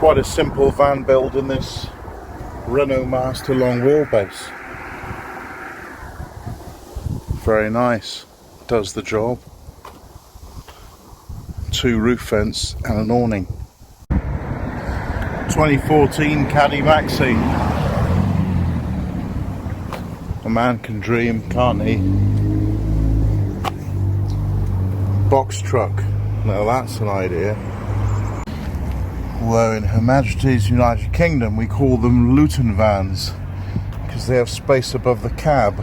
quite a simple van build in this Renault Master long wheelbase. Very nice, does the job. 2 roof vents and an awning. 2014 Caddy Maxi. A man can dream, can't he? Box truck. Now that's an idea. Although in Her Majesty's United Kingdom we call them Luton vans because they have space above the cab.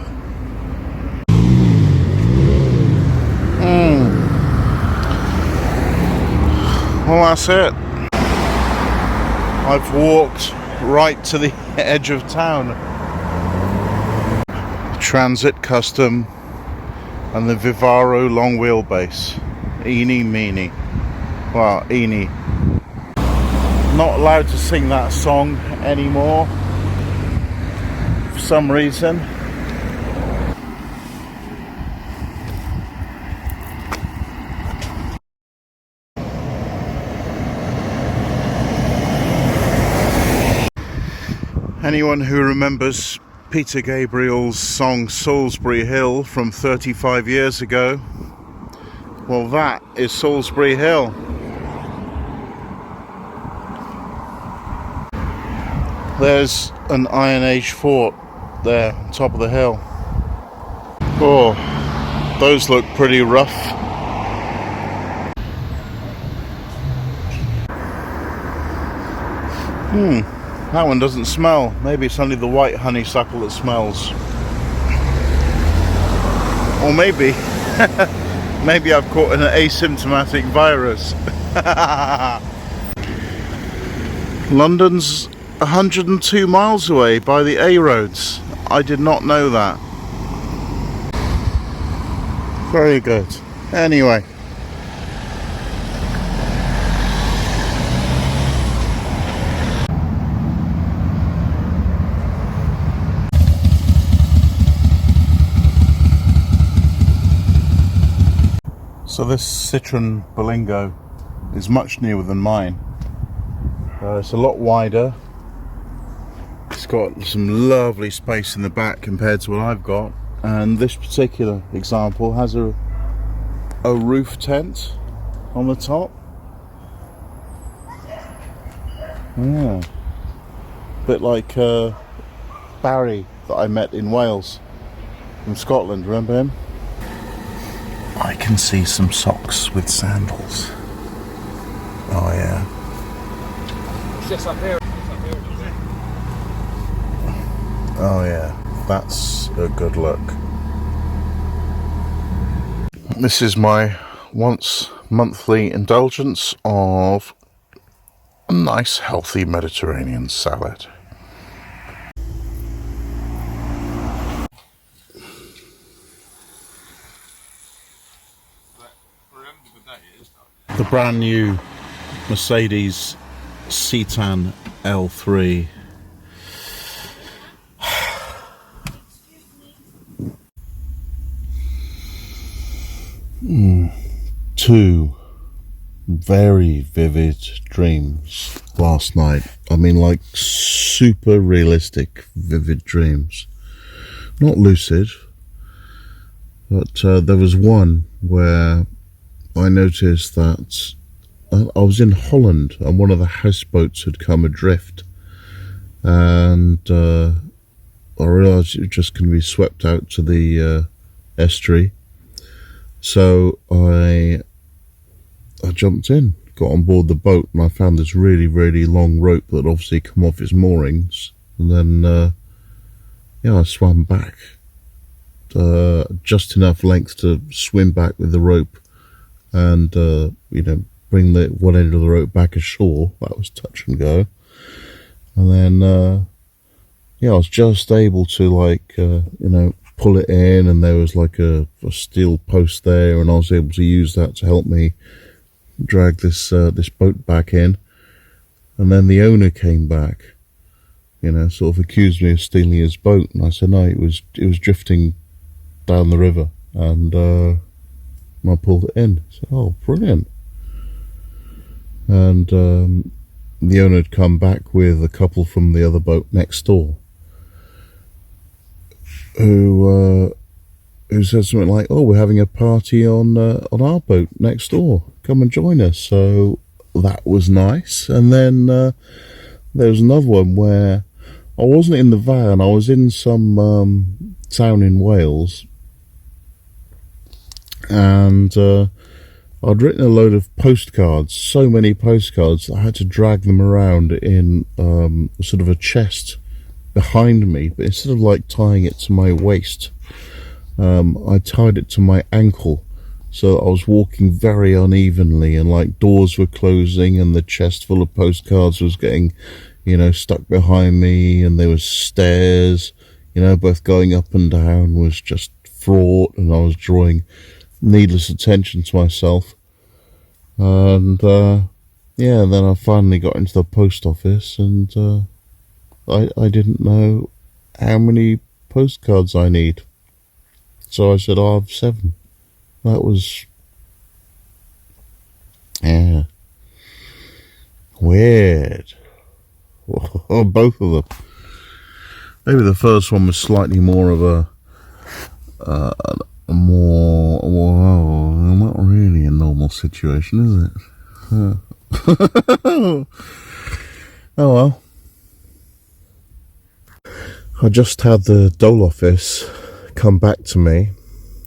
Well, that's it. I've walked right to the edge of town. Transit Custom and the Vivaro long wheelbase. Eeny meeny. Well, eeny. Not allowed to sing that song anymore for some reason. Anyone who remembers Peter Gabriel's song Salisbury Hill from 35 years ago, well, that is Salisbury Hill. There's an Iron Age fort there on top of the hill. Oh, those look pretty rough. That one doesn't smell. Maybe it's only the white honeysuckle that smells. Or maybe, maybe I've caught an asymptomatic virus. London's 102 miles away by the A roads. I did not know that. Very good. Anyway. So this Citroen Berlingo is much newer than mine. It's a lot wider. It's got some lovely space in the back compared to what I've got. And this particular example has a roof tent on the top. Yeah. A bit like Barry that I met in Wales from Scotland, remember him? I can see some socks with sandals. Oh yeah. It's just up here. Oh yeah, that's a good look. This is my once monthly indulgence of a nice healthy Mediterranean salad. The brand new Mercedes Citan L3. Two very vivid dreams last night. I mean, like super realistic vivid dreams. Not lucid, but there was one where I noticed that I was in Holland and one of the houseboats had come adrift, and I realised it was just going to be swept out to the estuary. So I jumped in, got on board the boat, and I found this really, really long rope that obviously come off its moorings, and then yeah, I swam back just enough length to swim back with the rope and you know, bring the one end of the rope back ashore. That was touch and go. And then yeah, I was just able to, like, you know, pull it in, and there was like a steel post there, and I was able to use that to help me drag this this boat back in. And then the owner came back, you know, sort of accused me of stealing his boat, and I said no, it was drifting down the river, and I pulled it in. So, oh, brilliant. And the owner had come back with a couple from the other boat next door, who said something like, "Oh, we're having a party on our boat next door. Come and join us." So that was nice. And then there was another one where I wasn't in the van. I was in some town in Wales, and I'd written a load of postcards, so many postcards, I had to drag them around in sort of a chest behind me, but instead of like tying it to my waist, I tied it to my ankle. So I was walking very unevenly, and like doors were closing, and the chest full of postcards was getting, stuck behind me, and there was stairs, both going up and down, was just fraught, and I was drawing needless attention to myself. And then I finally got into the post office, and I didn't know how many postcards I need. So I said, I have 7. That was, weird. Both of them. Maybe the first one was slightly more of a not really a normal situation, is it? Oh well. I just had the Dole office come back to me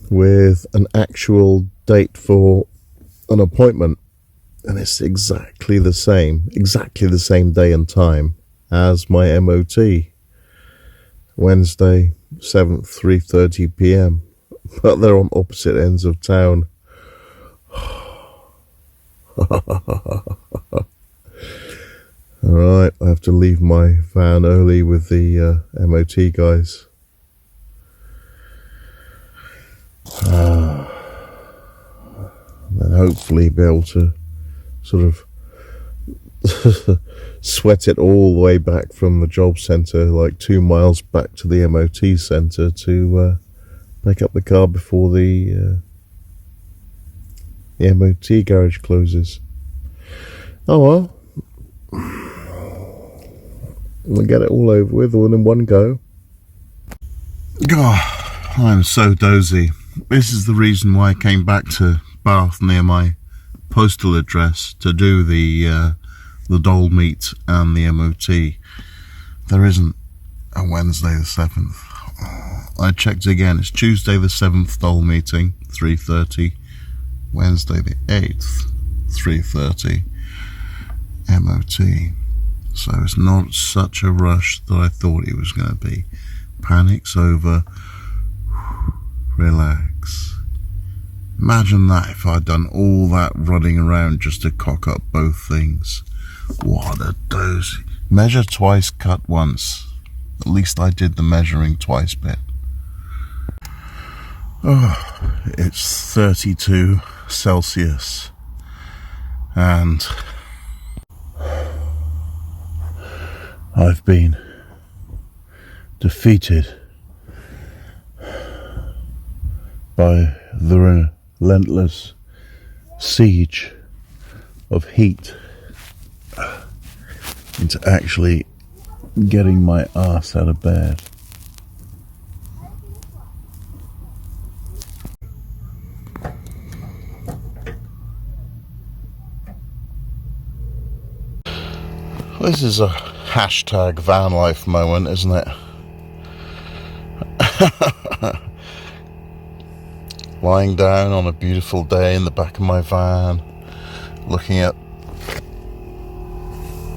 with an actual date for an appointment, and it's exactly the same day and time as my MOT. Wednesday, 7th, 3:30 p.m. But they're on opposite ends of town. Alright, I have to leave my van early with the MOT guys. And hopefully be able to sort of sweat it all the way back from the job centre, like 2 miles back to the MOT centre, to pick up the car before the MOT garage closes. Oh well, we'll get it all over with, all in one go. God, I'm so dozy. This is the reason why I came back to Bath near my postal address to do the Dole meet and the MOT. There isn't a Wednesday the 7th. I checked again. It's Tuesday the 7th Dole meeting, 3:30. Wednesday the 8th, 3:30. MOT. So it's not such a rush that I thought it was going to be. Panic's over. Relax. Imagine that if I'd done all that running around just to cock up both things. What a dozy. Measure twice, cut once. At least I did the measuring twice bit. Oh, it's 32 Celsius. And I've been defeated by the relentless siege of heat into actually getting my ass out of bed. This is a hashtag VanLife moment, isn't it? Lying down on a beautiful day in the back of my van, looking at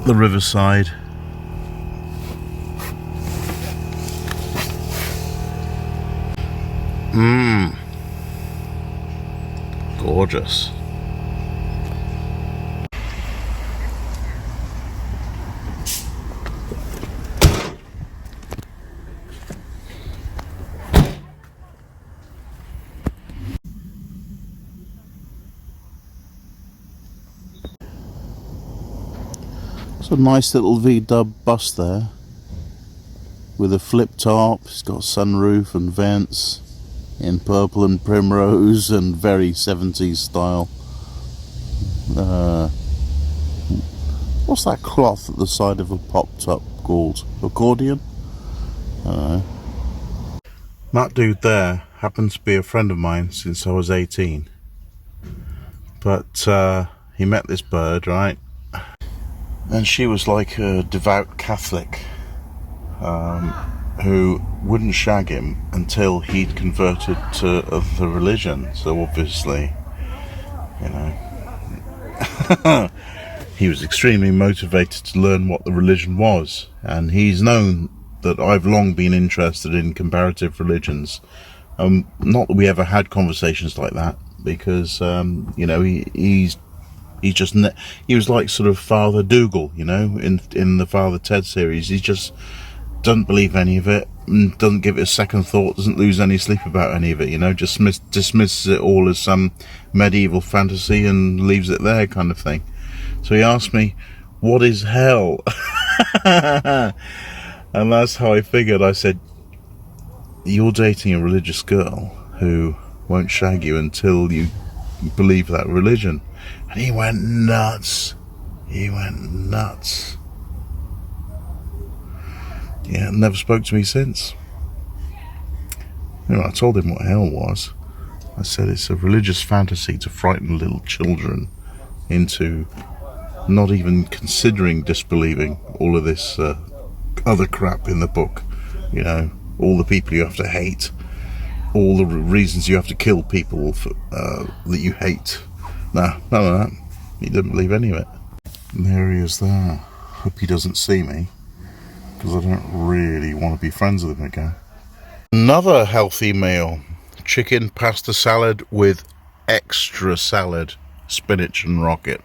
the riverside. Gorgeous. It's a nice little V-dub bus there, with a flip top. It's got sunroof and vents in purple and primrose and very 70s style. What's that cloth at the side of a pop-top called? Accordion? I don't know. That dude there happens to be a friend of mine since I was 18. But he met this bird, right? And she was like a devout Catholic who wouldn't shag him until he'd converted to the religion. So obviously, you know, he was extremely motivated to learn what the religion was. And he's known that I've long been interested in comparative religions. Not that we ever had conversations like that, because you know, he was like sort of Father Dougal, you know, in the Father Ted series. He just doesn't believe any of it, and doesn't give it a second thought, doesn't lose any sleep about any of it, you know, just dismisses it all as some medieval fantasy and leaves it there, kind of thing. So he asked me, what is hell? And that's how I figured. I said, you're dating a religious girl who won't shag you until you believe that religion. And he went nuts. He went nuts. Yeah, never spoke to me since. You know, I told him what hell was. I said it's a religious fantasy to frighten little children into not even considering disbelieving all of this other crap in the book. You know, all the people you have to hate, all the reasons you have to kill people for, that you hate. None of that. He didn't believe any of it. And there he is there. Hope he doesn't see me, because I don't really want to be friends with him again. Another healthy meal. Chicken pasta salad with extra salad, spinach and rocket.